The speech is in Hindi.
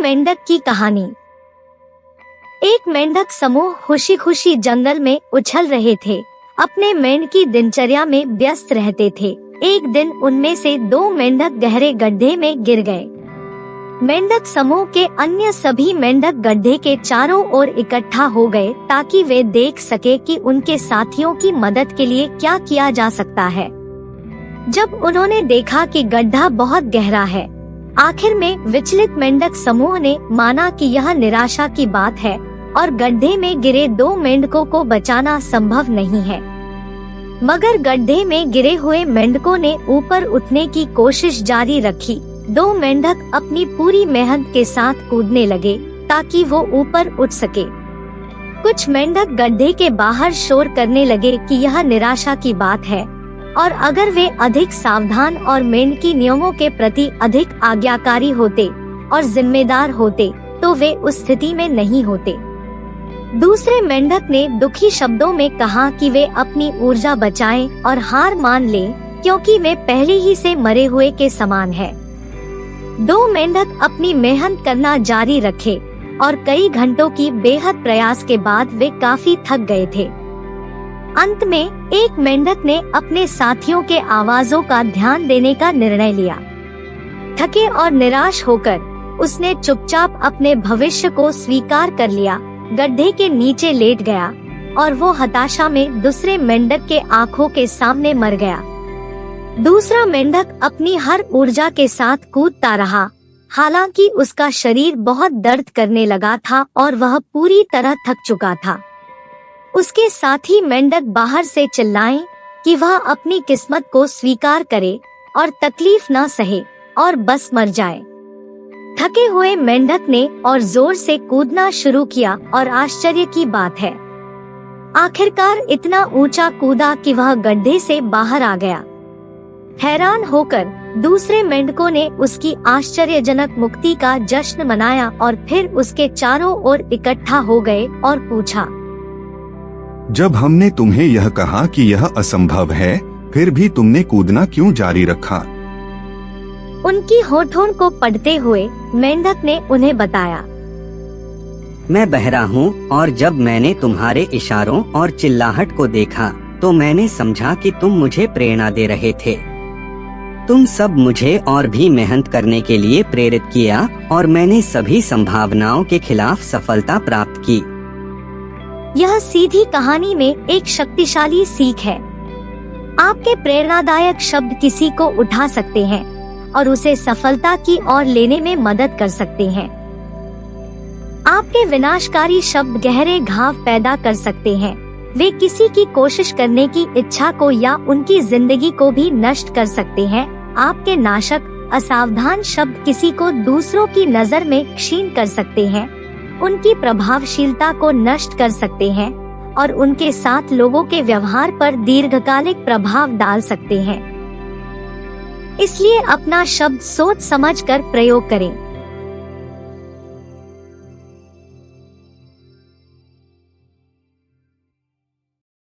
मेंढक की कहानी। एक मेंढक समूह खुशी खुशी जंगल में उछल रहे थे। अपने मेंढकी दिनचर्या में व्यस्त रहते थे। एक दिन उनमें से 2 मेंढक गहरे गड्ढे में गिर गए। मेंढक समूह के अन्य सभी मेंढक गड्ढे के चारों ओर इकट्ठा हो गए ताकि वे देख सके कि उनके साथियों की मदद के लिए क्या किया जा सकता है। जब उन्होंने देखा कि गड्ढा बहुत गहरा है, आखिर में विचलित मेंढक समूह ने माना कि यह निराशा की बात है और गड्ढे में गिरे 2 मेंढकों को बचाना संभव नहीं है। मगर गड्ढे में गिरे हुए मेंढकों ने ऊपर उठने की कोशिश जारी रखी। 2 मेंढक अपनी पूरी मेहनत के साथ कूदने लगे ताकि वो ऊपर उठ सके। कुछ मेंढक गड्ढे के बाहर शोर करने लगे कि यह निराशा की बात है और अगर वे अधिक सावधान और मेंढकी नियमों के प्रति अधिक आज्ञाकारी होते और जिम्मेदार होते तो वे उस स्थिति में नहीं होते। दूसरे मेंढक ने दुखी शब्दों में कहा कि वे अपनी ऊर्जा बचाएं और हार मान लें क्योंकि वे पहले ही से मरे हुए के समान है। 2 मेंढक अपनी मेहनत करना जारी रखे और कई घंटों की बेहद प्रयास के बाद वे काफी थक गए थे। अंत में एक मेंढक ने अपने साथियों के आवाजों का ध्यान देने का निर्णय लिया। थके और निराश होकर उसने चुपचाप अपने भविष्य को स्वीकार कर लिया, गड्ढे के नीचे लेट गया और वो हताशा में दूसरे मेंढक के आंखों के सामने मर गया। दूसरा मेंढक अपनी हर ऊर्जा के साथ कूदता रहा, हालांकि उसका शरीर बहुत दर्द करने लगा था और वह पूरी तरह थक चुका था। उसके साथी मेंढक बाहर से चिल्लाएं कि वह अपनी किस्मत को स्वीकार करे और तकलीफ न सहे और बस मर जाए। थके हुए मेंढक ने और जोर से कूदना शुरू किया और आश्चर्य की बात है, आखिरकार इतना ऊंचा कूदा कि वह गड्ढे से बाहर आ गया। हैरान होकर दूसरे मेंढकों ने उसकी आश्चर्यजनक मुक्ति का जश्न मनाया और फिर उसके चारों ओर इकट्ठा हो गए और पूछा, जब हमने तुम्हें यह कहा कि यह असंभव है, फिर भी तुमने कूदना क्यों जारी रखा? उनकी होठों को पढ़ते हुए मेंढक ने उन्हें बताया, मैं बहरा हूँ और जब मैंने तुम्हारे इशारों और चिल्लाहट को देखा तो मैंने समझा कि तुम मुझे प्रेरणा दे रहे थे। तुम सब मुझे और भी मेहनत करने के लिए प्रेरित किया और मैंने सभी संभावनाओं के खिलाफ सफलता प्राप्त की। यह सीधी कहानी में एक शक्तिशाली सीख है। आपके प्रेरणादायक शब्द किसी को उठा सकते हैं और उसे सफलता की ओर लेने में मदद कर सकते हैं। आपके विनाशकारी शब्द गहरे घाव पैदा कर सकते हैं। वे किसी की कोशिश करने की इच्छा को या उनकी जिंदगी को भी नष्ट कर सकते हैं। आपके नाशक, असावधान शब्द किसी को दूसरों की नजर में क्षीण कर सकते हैं, उनकी प्रभावशीलता को नष्ट कर सकते हैं और उनके साथ लोगों के व्यवहार पर दीर्घकालिक प्रभाव डाल सकते हैं। इसलिए अपना शब्द सोच समझकर प्रयोग करें।